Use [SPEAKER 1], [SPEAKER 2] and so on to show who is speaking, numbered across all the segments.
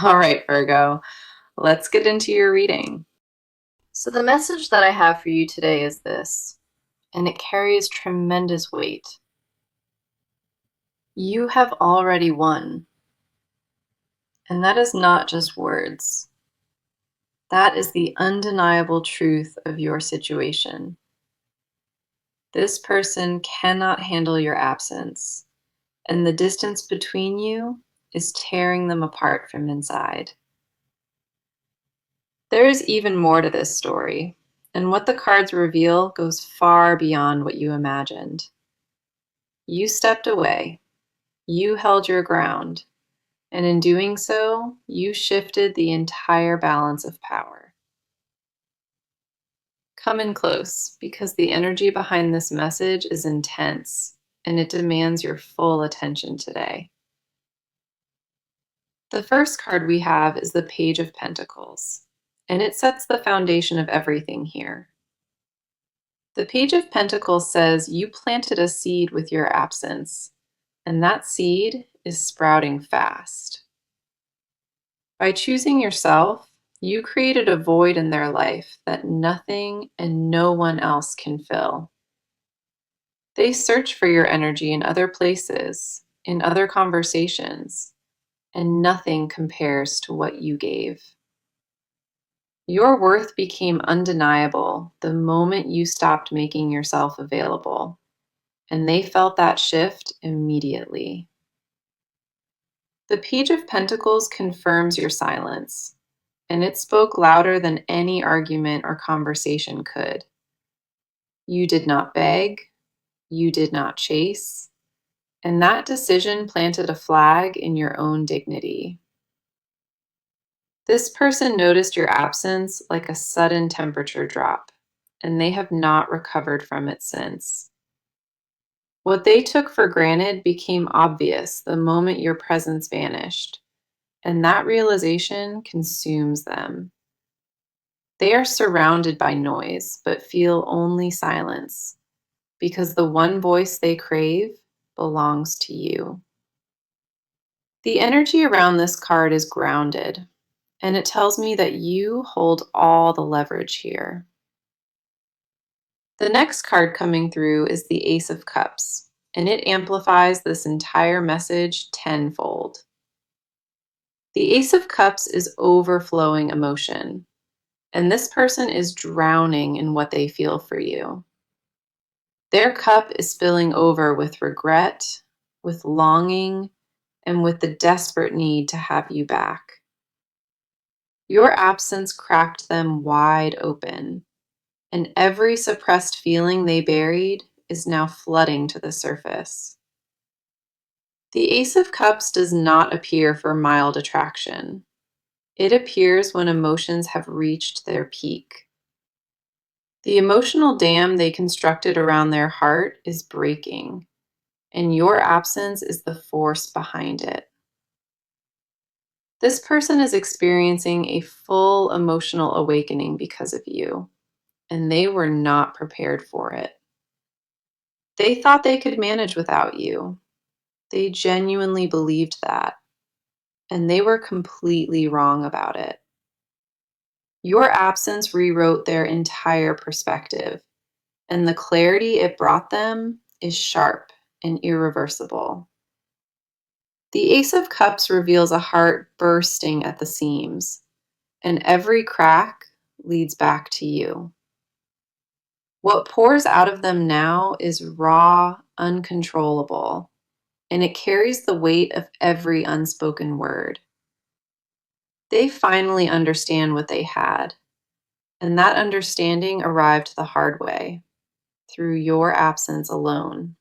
[SPEAKER 1] All right, Virgo, let's get into your reading. So, the message that I have for you today is this, and it carries tremendous weight. You have already won, and that is not just words. That is the undeniable truth of your situation. This person cannot handle your absence, and the distance between you is tearing them apart from inside. There is even more to this story, and what the cards reveal goes far beyond what you imagined. You stepped away, you held your ground, and in doing so, you shifted the entire balance of power. Come in close, because the energy behind this message is intense, and it demands your full attention today. The first card we have is the Page of Pentacles, and it sets the foundation of everything here. The Page of Pentacles says you planted a seed with your absence, and that seed is sprouting fast. By choosing yourself, you created a void in their life that nothing and no one else can fill. They search for your energy in other places, in other conversations, and nothing compares to what you gave. Your worth became undeniable the moment you stopped making yourself available, and they felt that shift immediately. The Page of Pentacles confirms your silence, and it spoke louder than any argument or conversation could. You did not beg, you did not chase, and that decision planted a flag in your own dignity. This person noticed your absence like a sudden temperature drop, and they have not recovered from it since. What they took for granted became obvious the moment your presence vanished, and that realization consumes them. They are surrounded by noise, but feel only silence, because the one voice they crave belongs to you. The energy around this card is grounded, and it tells me that you hold all the leverage here. The next card coming through is the Ace of Cups, and it amplifies this entire message tenfold. The Ace of Cups is overflowing emotion, and this person is drowning in what they feel for you. Their cup is spilling over with regret, with longing, and with the desperate need to have you back. Your absence cracked them wide open, and every suppressed feeling they buried is now flooding to the surface. The Ace of Cups does not appear for mild attraction. It appears when emotions have reached their peak. The emotional dam they constructed around their heart is breaking, and your absence is the force behind it. This person is experiencing a full emotional awakening because of you, and they were not prepared for it. They thought they could manage without you. They genuinely believed that, and they were completely wrong about it. Your absence rewrote their entire perspective, and the clarity it brought them is sharp and irreversible. The Ace of Cups reveals a heart bursting at the seams, and every crack leads back to you. What pours out of them now is raw, uncontrollable, and it carries the weight of every unspoken word. They finally understand what they had, and that understanding arrived the hard way, through your absence alone.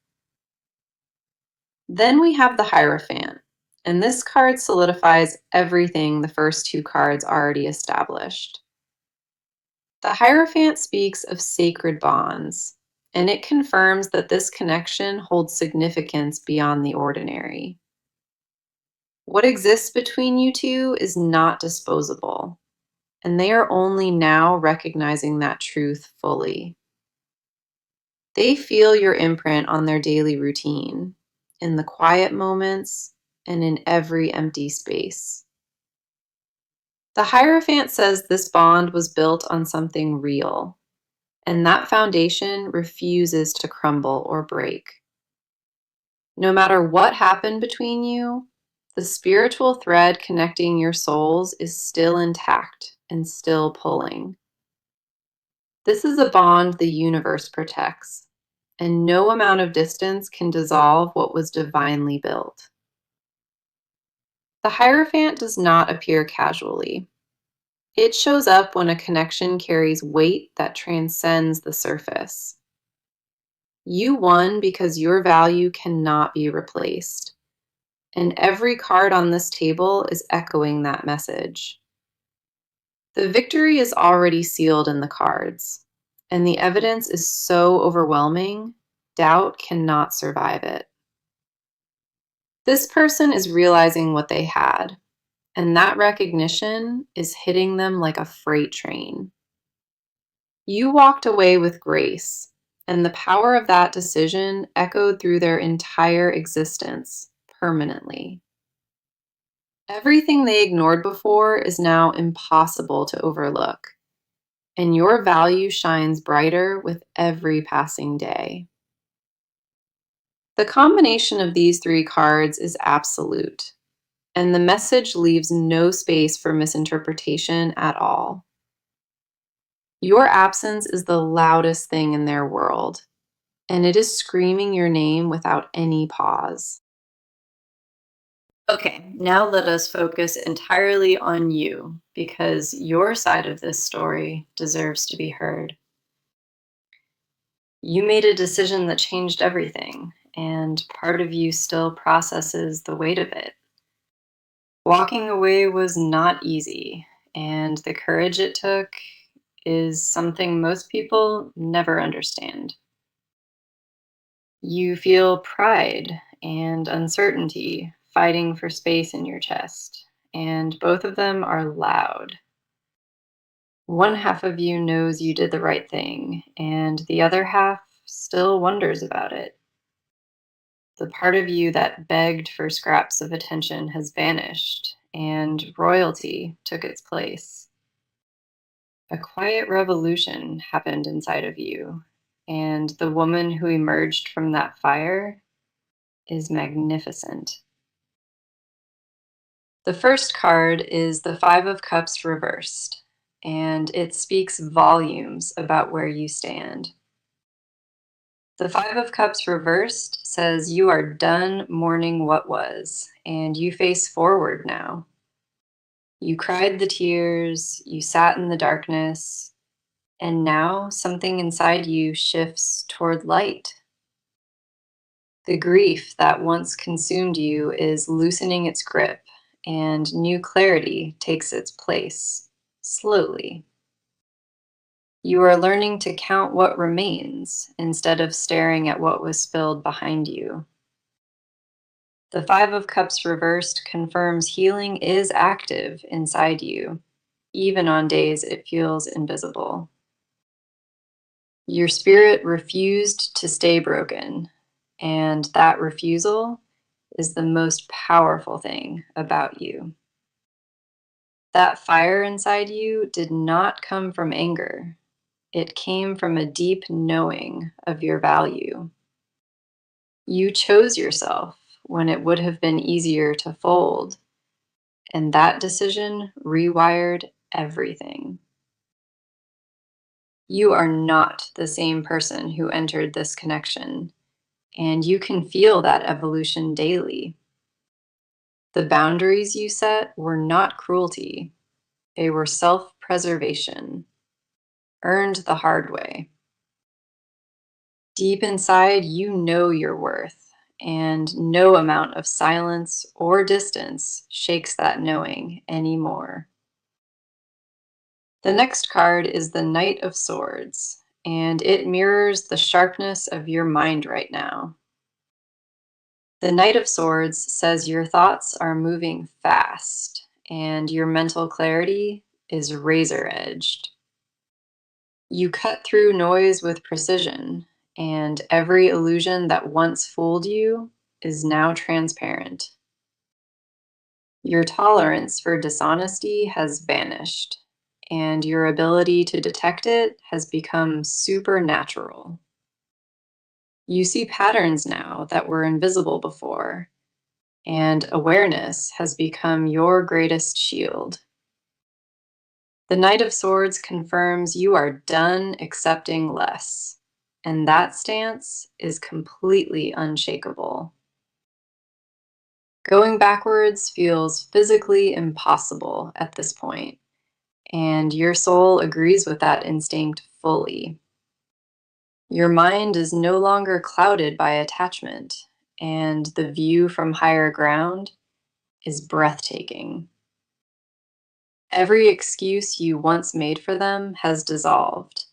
[SPEAKER 1] Then we have the Hierophant, and this card solidifies everything the first two cards already established. The Hierophant speaks of sacred bonds, and it confirms that this connection holds significance beyond the ordinary. What exists between you two is not disposable, and they are only now recognizing that truth fully. They feel your imprint on their daily routine, in the quiet moments, and in every empty space. The Hierophant says this bond was built on something real, and that foundation refuses to crumble or break. No matter what happened between you, the spiritual thread connecting your souls is still intact and still pulling. This is a bond the universe protects, and no amount of distance can dissolve what was divinely built. The Hierophant does not appear casually. It shows up when a connection carries weight that transcends the surface. You won because your value cannot be replaced, and every card on this table is echoing that message. The victory is already sealed in the cards, and the evidence is so overwhelming, doubt cannot survive it. This person is realizing what they had, and that recognition is hitting them like a freight train. You walked away with grace, and the power of that decision echoed through their entire existence permanently. Everything they ignored before is now impossible to overlook, and your value shines brighter with every passing day. The combination of these three cards is absolute, and the message leaves no space for misinterpretation at all. Your absence is the loudest thing in their world, and it is screaming your name without any pause. Okay, now let us focus entirely on you, because your side of this story deserves to be heard. You made a decision that changed everything, and part of you still processes the weight of it. Walking away was not easy, and the courage it took is something most people never understand. You feel pride and uncertainty fighting for space in your chest, and both of them are loud. One half of you knows you did the right thing, and the other half still wonders about it. The part of you that begged for scraps of attention has vanished, and royalty took its place. A quiet revolution happened inside of you, and the woman who emerged from that fire is magnificent. The first card is the Five of Cups reversed, and it speaks volumes about where you stand. The Five of Cups reversed says you are done mourning what was, and you face forward now. You cried the tears, you sat in the darkness, and now something inside you shifts toward light. The grief that once consumed you is loosening its grip, and new clarity takes its place, slowly. You are learning to count what remains instead of staring at what was spilled behind you. The Five of Cups reversed confirms healing is active inside you, even on days it feels invisible. Your spirit refused to stay broken, and that refusal is the most powerful thing about you. That fire inside you did not come from anger. It came from a deep knowing of your value. You chose yourself when it would have been easier to fold, and that decision rewired everything. You are not the same person who entered this connection, and you can feel that evolution daily. The boundaries you set were not cruelty, they were self-preservation, earned the hard way. Deep inside, you know your worth, and no amount of silence or distance shakes that knowing anymore. The next card is the Knight of Swords, and it mirrors the sharpness of your mind right now. The Knight of Swords says your thoughts are moving fast, and your mental clarity is razor-edged. You cut through noise with precision, and every illusion that once fooled you is now transparent. Your tolerance for dishonesty has vanished, and your ability to detect it has become supernatural. You see patterns now that were invisible before, and awareness has become your greatest shield. The Knight of Swords confirms you are done accepting less, and that stance is completely unshakable. Going backwards feels physically impossible at this point, and your soul agrees with that instinct fully. Your mind is no longer clouded by attachment, and the view from higher ground is breathtaking. Every excuse you once made for them has dissolved,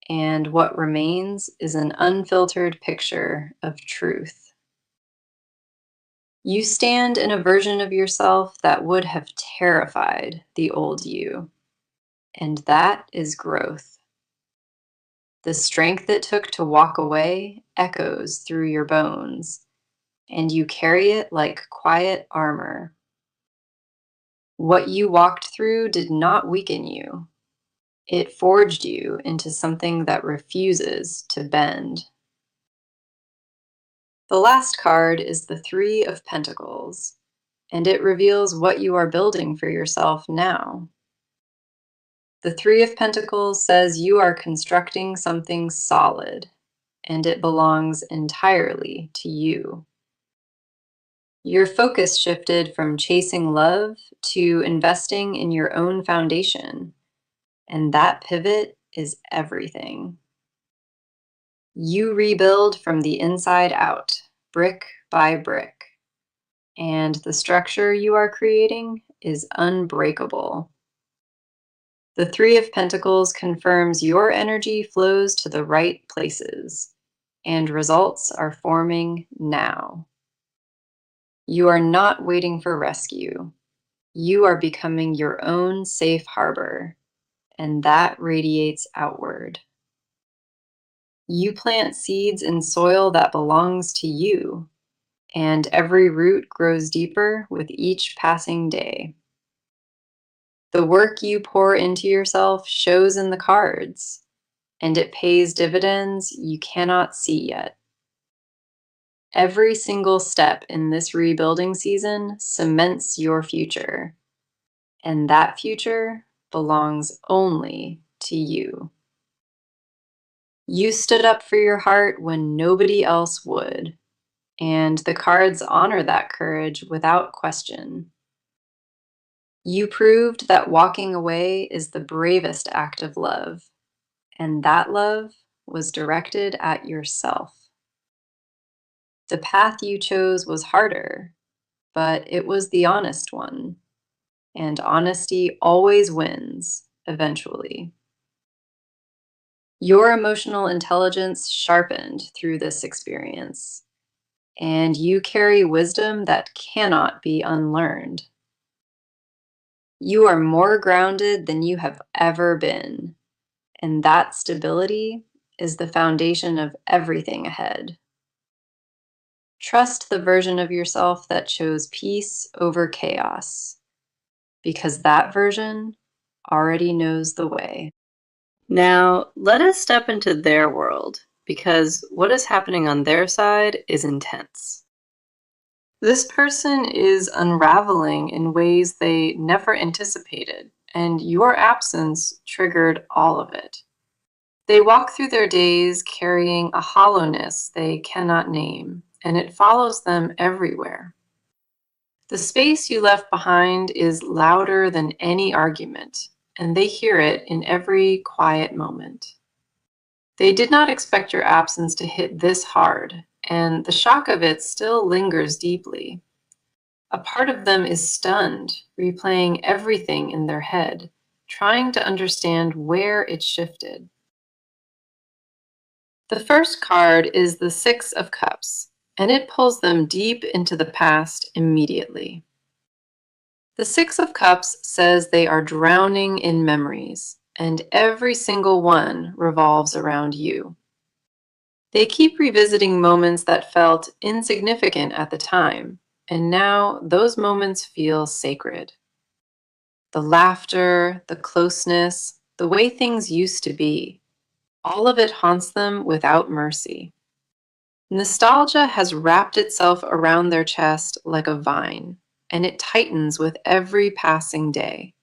[SPEAKER 1] and what remains is an unfiltered picture of truth. You stand in a version of yourself that would have terrified the old you, and that is growth. The strength it took to walk away echoes through your bones, and you carry it like quiet armor. What you walked through did not weaken you. It forged you into something that refuses to bend. The last card is the Three of Pentacles, and it reveals what you are building for yourself now. The Three of Pentacles says you are constructing something solid, and it belongs entirely to you. Your focus shifted from chasing love to investing in your own foundation, and that pivot is everything. You rebuild from the inside out, brick by brick, and the structure you are creating is unbreakable. The Three of Pentacles confirms your energy flows to the right places, and results are forming now. You are not waiting for rescue. You are becoming your own safe harbor, and that radiates outward. You plant seeds in soil that belongs to you, and every root grows deeper with each passing day. The work you pour into yourself shows in the cards, and it pays dividends you cannot see yet. Every single step in this rebuilding season cements your future, and that future belongs only to you. You stood up for your heart when nobody else would, and the cards honor that courage without question. You proved that walking away is the bravest act of love, and that love was directed at yourself. The path you chose was harder, but it was the honest one, and honesty always wins eventually. Your emotional intelligence sharpened through this experience, and you carry wisdom that cannot be unlearned. You are more grounded than you have ever been, and that stability is the foundation of everything ahead. Trust the version of yourself that chose peace over chaos, because that version already knows the way. Now, let us step into their world, because what is happening on their side is intense. This person is unraveling in ways they never anticipated, and your absence triggered all of it. They walk through their days carrying a hollowness they cannot name, and it follows them everywhere. The space you left behind is louder than any argument, and they hear it in every quiet moment. They did not expect your absence to hit this hard, and the shock of it still lingers deeply. A part of them is stunned, replaying everything in their head, trying to understand where it shifted. The first card is the Six of Cups, and it pulls them deep into the past immediately. The Six of Cups says they are drowning in memories, and every single one revolves around you. They keep revisiting moments that felt insignificant at the time, And now those moments feel sacred. The laughter, the closeness, the way things used to be, all of it haunts them without mercy. Nostalgia has wrapped itself around their chest like a vine, and it tightens with every passing day.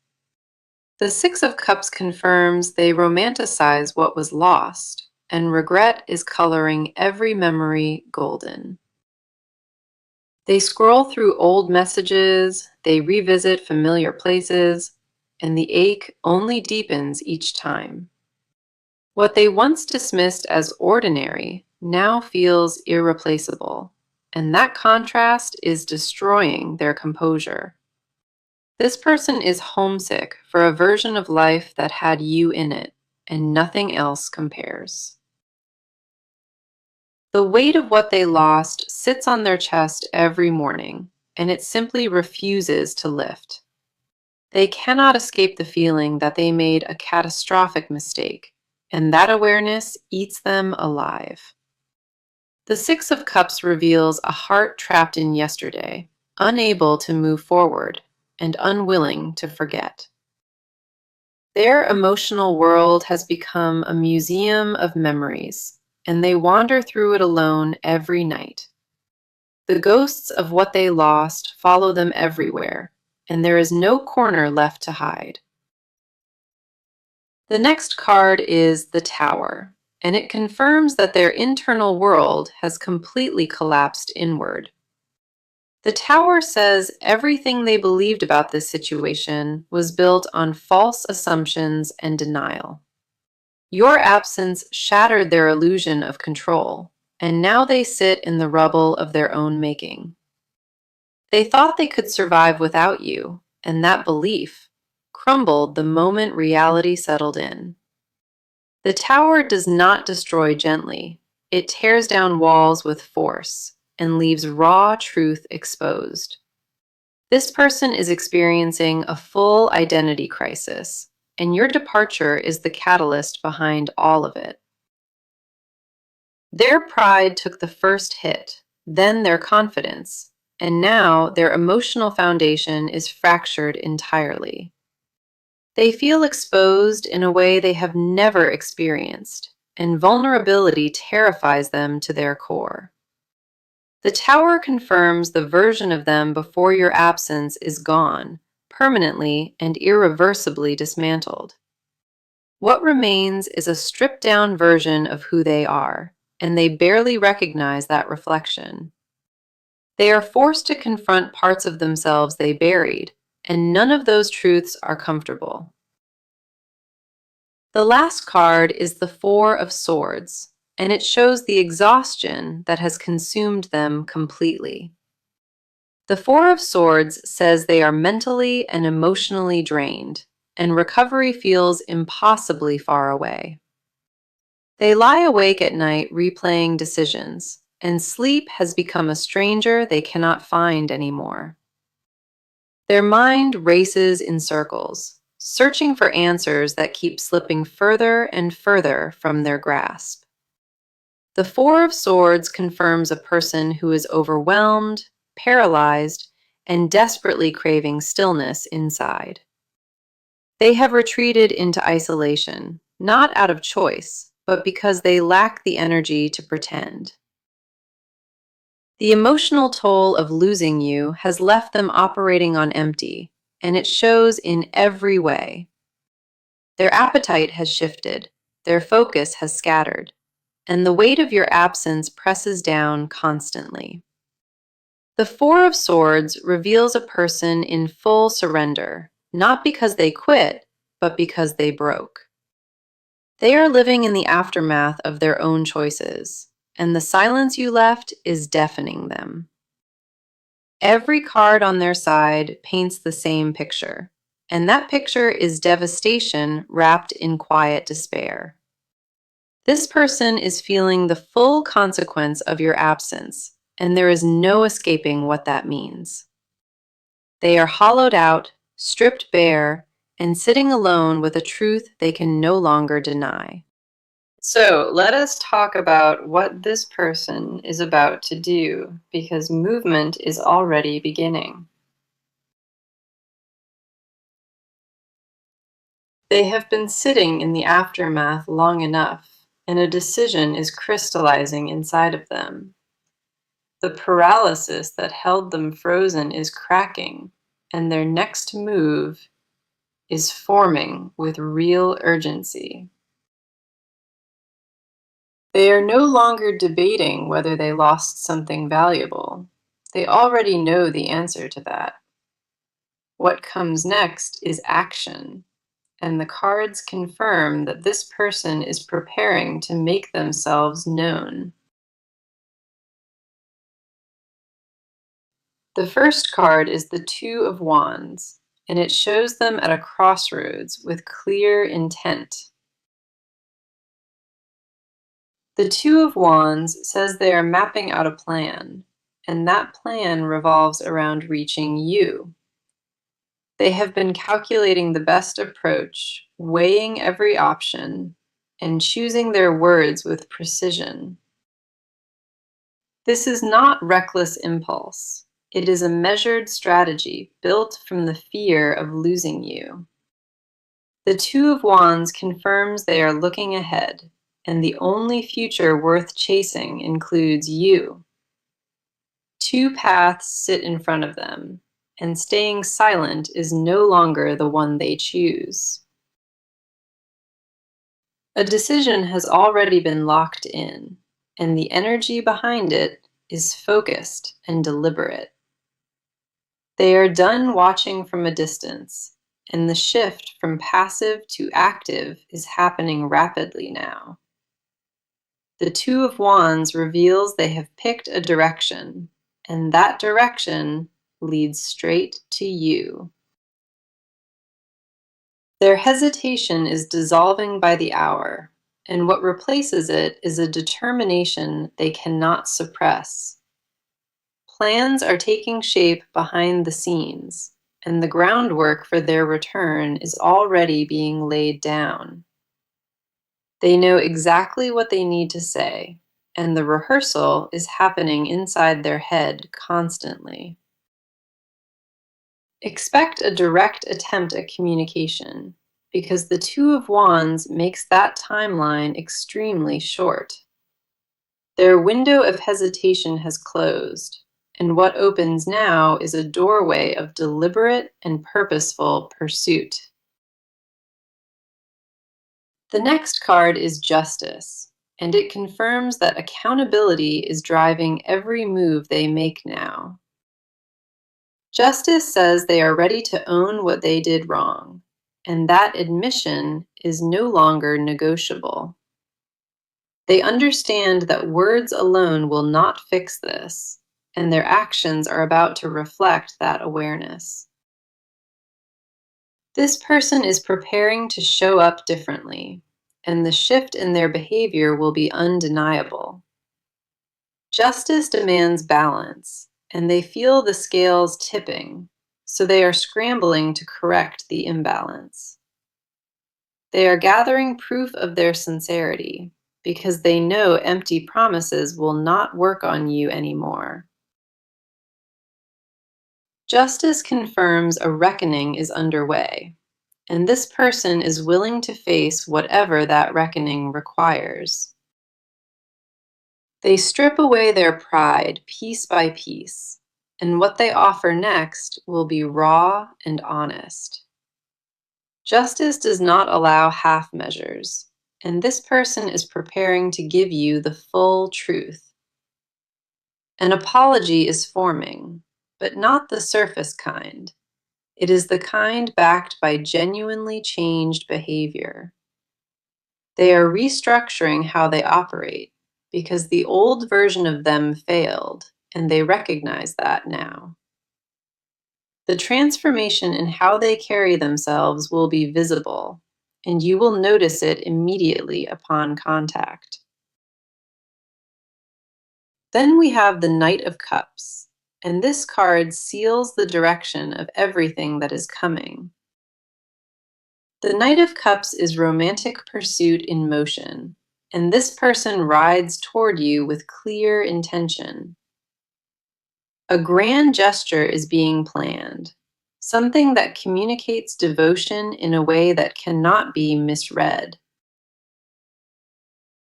[SPEAKER 1] The Six of Cups confirms they romanticize what was lost, and regret is coloring every memory golden. They scroll through old messages, they revisit familiar places, and the ache only deepens each time. What they once dismissed as ordinary now feels irreplaceable, and that contrast is destroying their composure. This person is homesick for a version of life that had you in it, and nothing else compares. The weight of what they lost sits on their chest every morning, and it simply refuses to lift. They cannot escape the feeling that they made a catastrophic mistake, and that awareness eats them alive. The Six of Cups reveals a heart trapped in yesterday, unable to move forward, and unwilling to forget. Their emotional world has become a museum of memories, and they wander through it alone every night. The ghosts of what they lost follow them everywhere, and there is no corner left to hide. The next card is the Tower, and it confirms that their internal world has completely collapsed inward. The Tower says everything they believed about this situation was built on false assumptions and denial. Your absence shattered their illusion of control, and now they sit in the rubble of their own making. They thought they could survive without you, and that belief crumbled the moment reality settled in. The Tower does not destroy gently. It tears down walls with force and leaves raw truth exposed. This person is experiencing a full identity crisis, and your departure is the catalyst behind all of it. Their pride took the first hit, then their confidence, and now their emotional foundation is fractured entirely. They feel exposed in a way they have never experienced, and vulnerability terrifies them to their core. The Tower confirms the version of them before your absence is gone, permanently and irreversibly dismantled. What remains is a stripped down version of who they are, and they barely recognize that reflection. They are forced to confront parts of themselves they buried, and none of those truths are comfortable. The last card is the Four of Swords, and it shows the exhaustion that has consumed them completely. The Four of Swords says they are mentally and emotionally drained, and recovery feels impossibly far away. They lie awake at night replaying decisions, and sleep has become a stranger they cannot find anymore. Their mind races in circles, searching for answers that keep slipping further and further from their grasp. The Four of Swords confirms a person who is overwhelmed, paralyzed, and desperately craving stillness inside. They have retreated into isolation, not out of choice, but because they lack the energy to pretend. The emotional toll of losing you has left them operating on empty, and it shows in every way. Their appetite has shifted, their focus has scattered, and the weight of your absence presses down constantly. The Four of Swords reveals a person in full surrender, not because they quit, but because they broke. They are living in the aftermath of their own choices, and the silence you left is deafening them. Every card on their side paints the same picture, and that picture is devastation wrapped in quiet despair. This person is feeling the full consequence of your absence, and there is no escaping what that means. They are hollowed out, stripped bare, and sitting alone with a truth they can no longer deny. So let us talk about what this person is about to do, because movement is already beginning. They have been sitting in the aftermath long enough, and a decision is crystallizing inside of them. The paralysis that held them frozen is cracking, and their next move is forming with real urgency. They are no longer debating whether they lost something valuable. They already know the answer to that. What comes next is action, and the cards confirm that this person is preparing to make themselves known. The first card is the Two of Wands, and it shows them at a crossroads with clear intent. The Two of Wands says they are mapping out a plan, and that plan revolves around reaching you. They have been calculating the best approach, weighing every option, and choosing their words with precision. This is not reckless impulse. It is a measured strategy built from the fear of losing you. The Two of Wands confirms they are looking ahead, and the only future worth chasing includes you. Two paths sit in front of them, and staying silent is no longer the one they choose. A decision has already been locked in, and the energy behind it is focused and deliberate. They are done watching from a distance, and the shift from passive to active is happening rapidly now. The Two of Wands reveals they have picked a direction, and that direction leads straight to you. Their hesitation is dissolving by the hour, and what replaces it is a determination they cannot suppress. Plans are taking shape behind the scenes, and the groundwork for their return is already being laid down. They know exactly what they need to say, and the rehearsal is happening inside their head constantly. Expect a direct attempt at communication, because the Two of Wands makes that timeline extremely short. Their window of hesitation has closed, and what opens now is a doorway of deliberate and purposeful pursuit. The next card is Justice, and it confirms that accountability is driving every move they make now. Justice says they are ready to own what they did wrong, and that admission is no longer negotiable. They understand that words alone will not fix this, and their actions are about to reflect that awareness. This person is preparing to show up differently, and the shift in their behavior will be undeniable. Justice demands balance, and they feel the scales tipping, so they are scrambling to correct the imbalance. They are gathering proof of their sincerity, because they know empty promises will not work on you anymore. Justice confirms a reckoning is underway, and this person is willing to face whatever that reckoning requires. They strip away their pride piece by piece, and what they offer next will be raw and honest. Justice does not allow half measures, and this person is preparing to give you the full truth. An apology is forming, but not the surface kind. It is the kind backed by genuinely changed behavior. They are restructuring how they operate because the old version of them failed, and they recognize that now. The transformation in how they carry themselves will be visible, and you will notice it immediately upon contact. Then we have the Knight of Cups, and this card seals the direction of everything that is coming. The Knight of Cups is romantic pursuit in motion, and this person rides toward you with clear intention. A grand gesture is being planned, something that communicates devotion in a way that cannot be misread.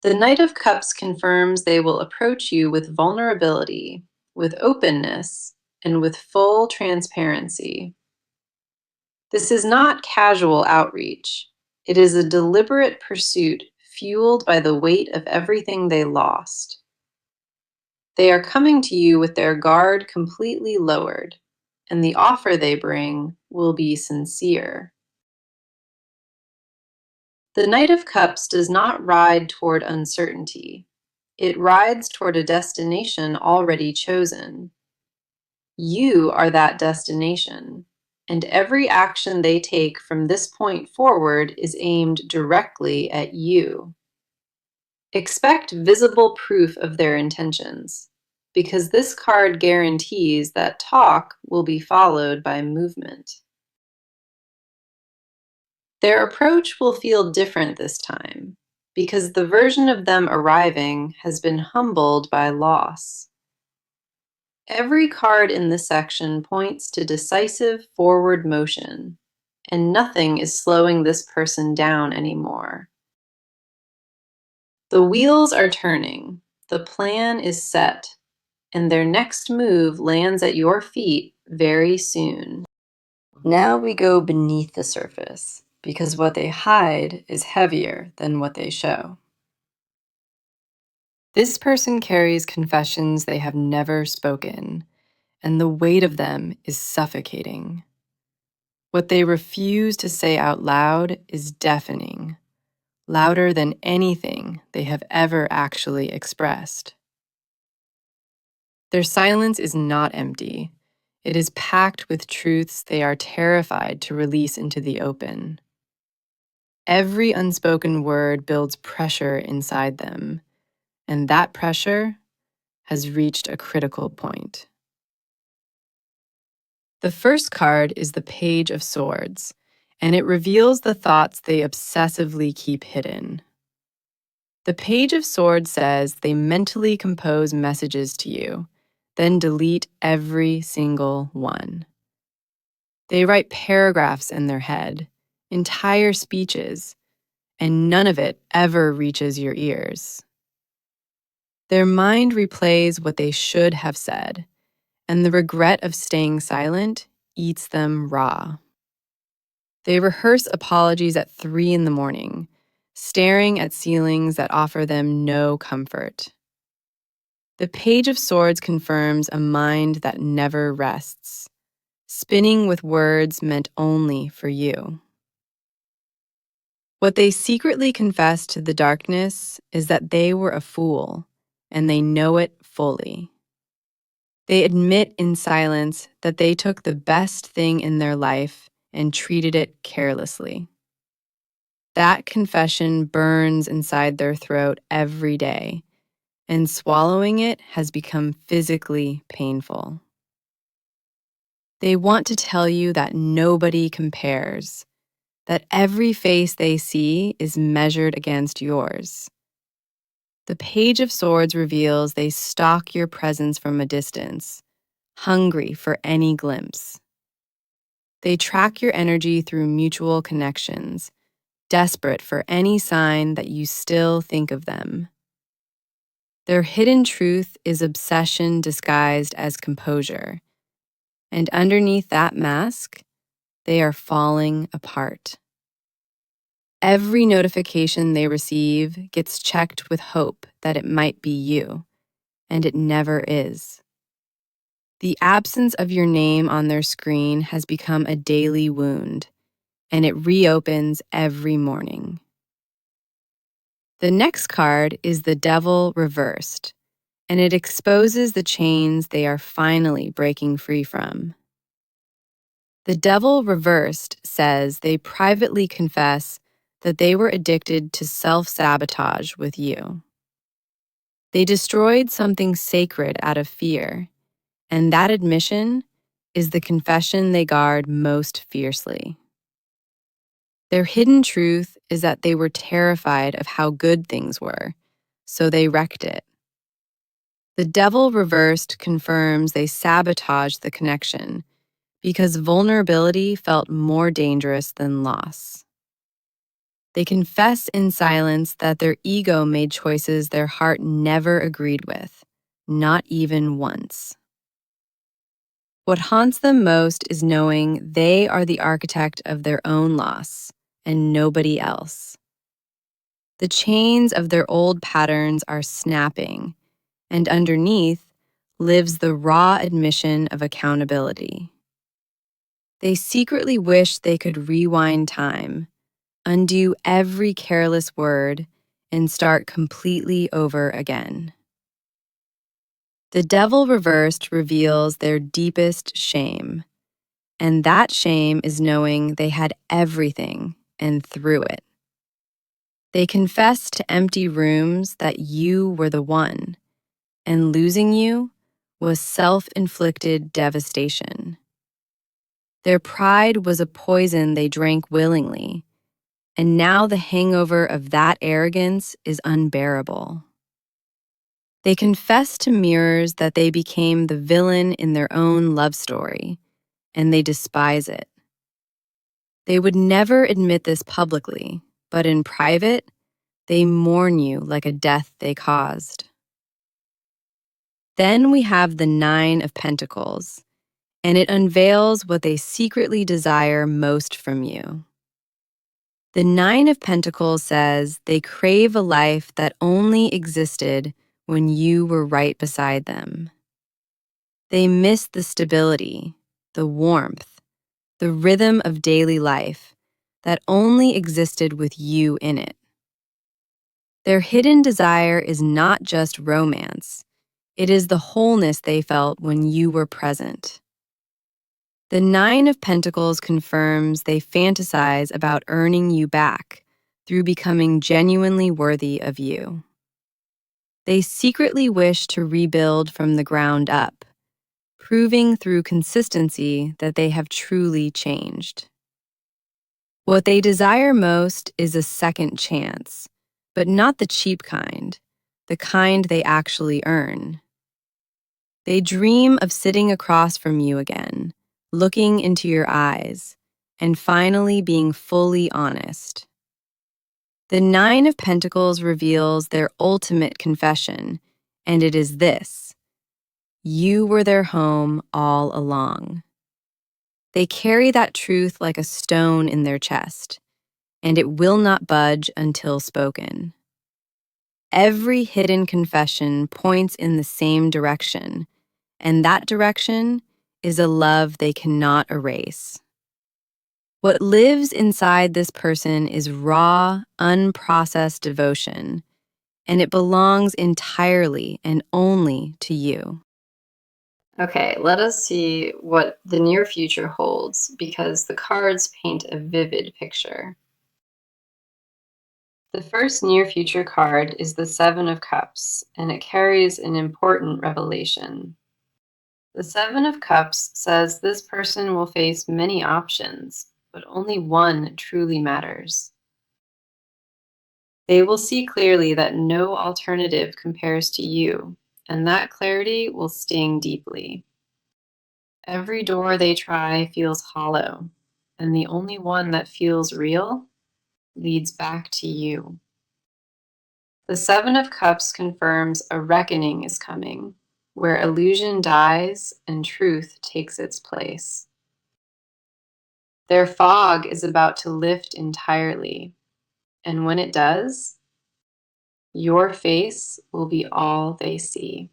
[SPEAKER 1] The Knight of Cups confirms they will approach you with vulnerability, with openness, and with full transparency. This is not casual outreach. It is a deliberate pursuit fueled by the weight of everything they lost. They are coming to you with their guard completely lowered, and the offer they bring will be sincere. The Knight of Cups does not ride toward uncertainty. It rides toward a destination already chosen. You are that destination, and every action they take from this point forward is aimed directly at you. Expect visible proof of their intentions, because this card guarantees that talk will be followed by movement. Their approach will feel different this time, because the version of them arriving has been humbled by loss. Every card in this section points to decisive forward motion, and nothing is slowing this person down anymore. The wheels are turning, the plan is set, and their next move lands at your feet very soon. Now we go beneath the surface, because what they hide is heavier than what they show. This person carries confessions they have never spoken, and the weight of them is suffocating. What they refuse to say out loud is deafening, louder than anything they have ever actually expressed. Their silence is not empty. It is packed with truths they are terrified to release into the open. Every unspoken word builds pressure inside them, and that pressure has reached a critical point. The first card is the Page of Swords, and it reveals the thoughts they obsessively keep hidden. The Page of Swords says they mentally compose messages to you, then delete every single one. They write paragraphs in their head, entire speeches, and none of it ever reaches your ears. Their mind replays what they should have said, and the regret of staying silent eats them raw. They rehearse apologies at 3 in the morning, staring at ceilings that offer them no comfort. The Page of Swords confirms a mind that never rests, spinning with words meant only for you. What they secretly confess to the darkness is that they were a fool, and they know it fully. They admit in silence that they took the best thing in their life and treated it carelessly. That confession burns inside their throat every day, and swallowing it has become physically painful. They want to tell you that nobody compares, that every face they see is measured against yours. The Page of Swords reveals they stalk your presence from a distance, hungry for any glimpse. They track your energy through mutual connections, desperate for any sign that you still think of them. Their hidden truth is obsession disguised as composure, and underneath that mask, they are falling apart. Every notification they receive gets checked with hope that it might be you, and it never is. The absence of your name on their screen has become a daily wound, and it reopens every morning. The next card is the Devil reversed, and it exposes the chains they are finally breaking free from. The Devil reversed says they privately confess that they were addicted to self-sabotage with you. They destroyed something sacred out of fear, and that admission is the confession they guard most fiercely.
[SPEAKER 2] Their hidden truth is that they were terrified of how good things were, so they wrecked it. The devil reversed confirms they sabotaged the connection because vulnerability felt more dangerous than loss. They confess in silence that their ego made choices their heart never agreed with, not even once. What haunts them most is knowing they are the architect of their own loss and nobody else. The chains of their old patterns are snapping, and underneath lives the raw admission of accountability. They secretly wish they could rewind time, undo every careless word, and start completely over again. The devil reversed reveals their deepest shame, and that shame is knowing they had everything and threw it. They confess to empty rooms that you were the one, and losing you was self-inflicted devastation. Their pride was a poison they drank willingly, and now the hangover of that arrogance is unbearable. They confess to mirrors that they became the villain in their own love story, and they despise it. They would never admit this publicly, but in private, they mourn you like a death they caused. Then we have the Nine of Pentacles, and it unveils what they secretly desire most from you. The Nine of Pentacles says they crave a life that only existed when you were right beside them. They miss the stability, the warmth, the rhythm of daily life that only existed with you in it. Their hidden desire is not just romance, it is the wholeness they felt when you were present. The Nine of Pentacles confirms they fantasize about earning you back through becoming genuinely worthy of you. They secretly wish to rebuild from the ground up, proving through consistency that they have truly changed. What they desire most is a second chance, but not the cheap kind, the kind they actually earn. They dream of sitting across from you again, looking into your eyes, and finally being fully honest. The Nine of Pentacles reveals their ultimate confession, and it is this: you were their home all along. They carry that truth like a stone in their chest, and it will not budge until spoken. Every hidden confession points in the same direction, and that direction is a love they cannot erase. What lives inside this person is raw, unprocessed devotion, and it belongs entirely and only to you.
[SPEAKER 1] Okay, let us see what the near future holds because the cards paint a vivid picture. The first near future card is the Seven of Cups, and it carries an important revelation. The Seven of Cups says this person will face many options, but only one truly matters. They will see clearly that no alternative compares to you, and that clarity will sting deeply. Every door they try feels hollow, and the only one that feels real leads back to you. The Seven of Cups confirms a reckoning is coming, where illusion dies and truth takes its place. Their fog is about to lift entirely, and when it does, your face will be all they see.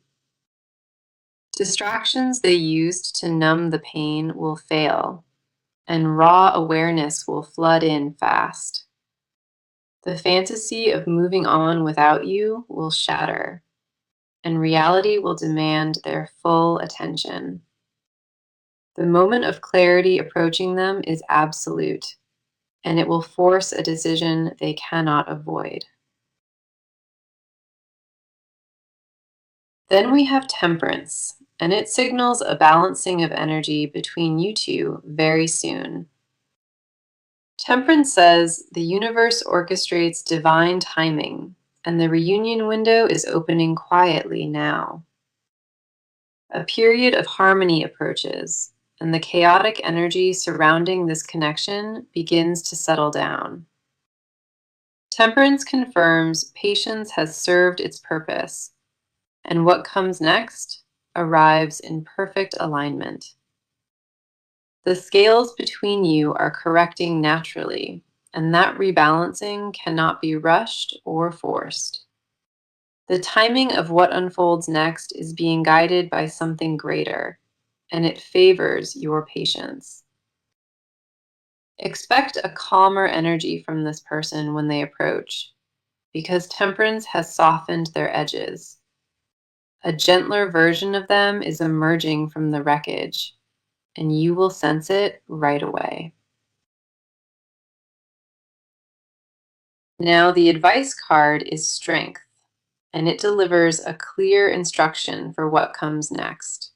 [SPEAKER 1] Distractions they used to numb the pain will fail, and raw awareness will flood in fast. The fantasy of moving on without you will shatter, and reality will demand their full attention. The moment of clarity approaching them is absolute, and it will force a decision they cannot avoid. Then we have Temperance, and it signals a balancing of energy between you two very soon. Temperance says the universe orchestrates divine timing, and the reunion window is opening quietly now. A period of harmony approaches, and the chaotic energy surrounding this connection begins to settle down. Temperance confirms patience has served its purpose, and what comes next arrives in perfect alignment. The scales between you are correcting naturally, and that rebalancing cannot be rushed or forced. The timing of what unfolds next is being guided by something greater, and it favors your patience. Expect a calmer energy from this person when they approach, because temperance has softened their edges. A gentler version of them is emerging from the wreckage, and you will sense it right away. Now, the advice card is strength, and it delivers a clear instruction for what comes next.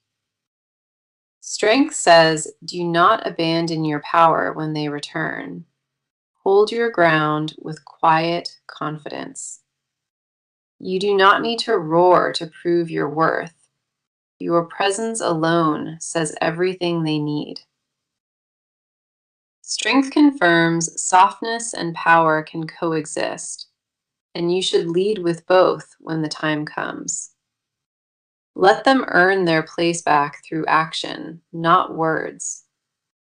[SPEAKER 1] Strength says, do not abandon your power when they return. Hold your ground with quiet confidence. You do not need to roar to prove your worth. Your presence alone says everything they need. Strength confirms softness and power can coexist, and you should lead with both when the time comes. Let them earn their place back through action, not words,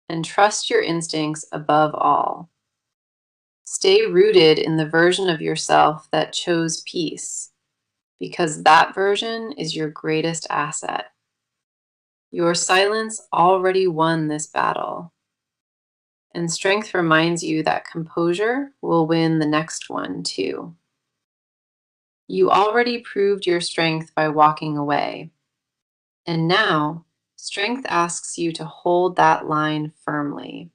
[SPEAKER 1] and trust your instincts above all. Stay rooted in the version of yourself that chose peace, because that version is your greatest asset. Your silence already won this battle, and strength reminds you that composure will win the next one too. You already proved your strength by walking away, and now strength asks you to hold that line firmly.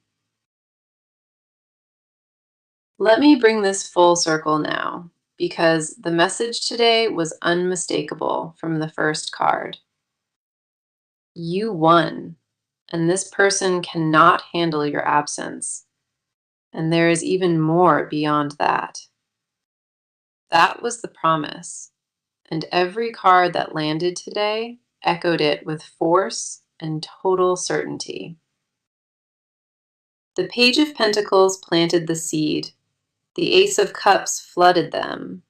[SPEAKER 1] Let me bring this full circle now, because the message today was unmistakable from the first card. You won, and this person cannot handle your absence. And there is even more beyond that. That was the promise, and every card that landed today echoed it with force and total certainty. The Page of Pentacles planted the seed, the Ace of Cups flooded them,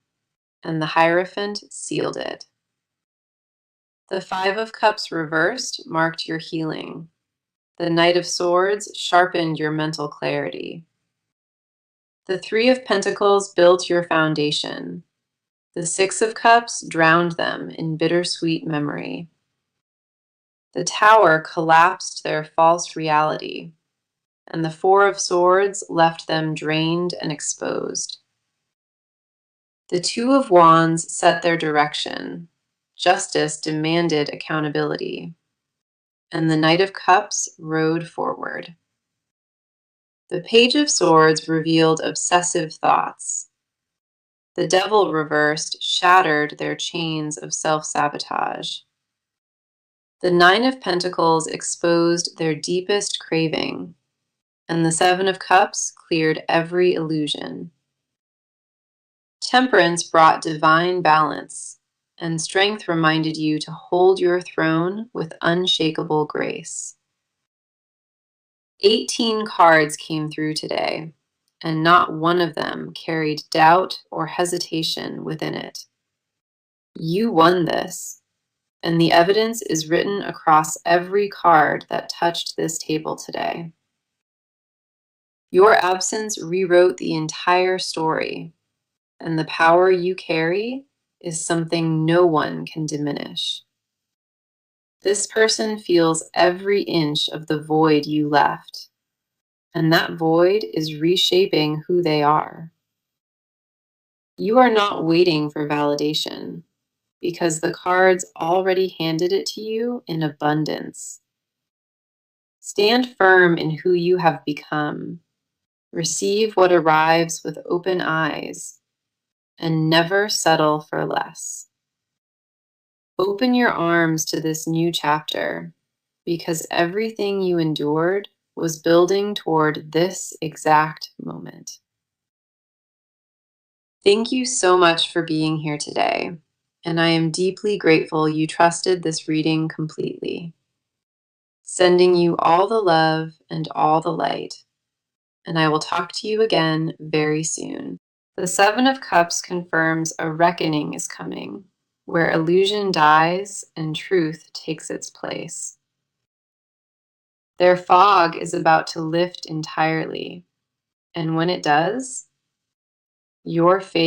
[SPEAKER 1] and the Hierophant sealed it. The Five of Cups reversed marked your healing. The Knight of Swords sharpened your mental clarity. The Three of Pentacles built your foundation. The Six of Cups drowned them in bittersweet memory. The Tower collapsed their false reality, and the Four of Swords left them drained and exposed. The Two of Wands set their direction. Justice demanded accountability, and the Knight of Cups rode forward. The Page of Swords revealed obsessive thoughts. The Devil reversed shattered their chains of self-sabotage. The Nine of Pentacles exposed their deepest craving, and the Seven of Cups cleared every illusion. Temperance brought divine balance, and strength reminded you to hold your throne with unshakable grace. 18 cards came through today, and not one of them carried doubt or hesitation within it. You won this, and the evidence is written across every card that touched this table today. Your absence rewrote the entire story, and the power you carry is something no one can diminish. This person feels every inch of the void you left, and that void is reshaping who they are. You are not waiting for validation, because the cards already handed it to you in abundance. Stand firm in who you have become. Receive what arrives with open eyes, and never settle for less. Open your arms to this new chapter, because everything you endured was building toward this exact moment. Thank you so much for being here today, and I am deeply grateful you trusted this reading completely. Sending you all the love and all the light, and I will talk to you again very soon. The Seven of Cups confirms a reckoning is coming, where illusion dies and truth takes its place. Their fog is about to lift entirely, and when it does, your faith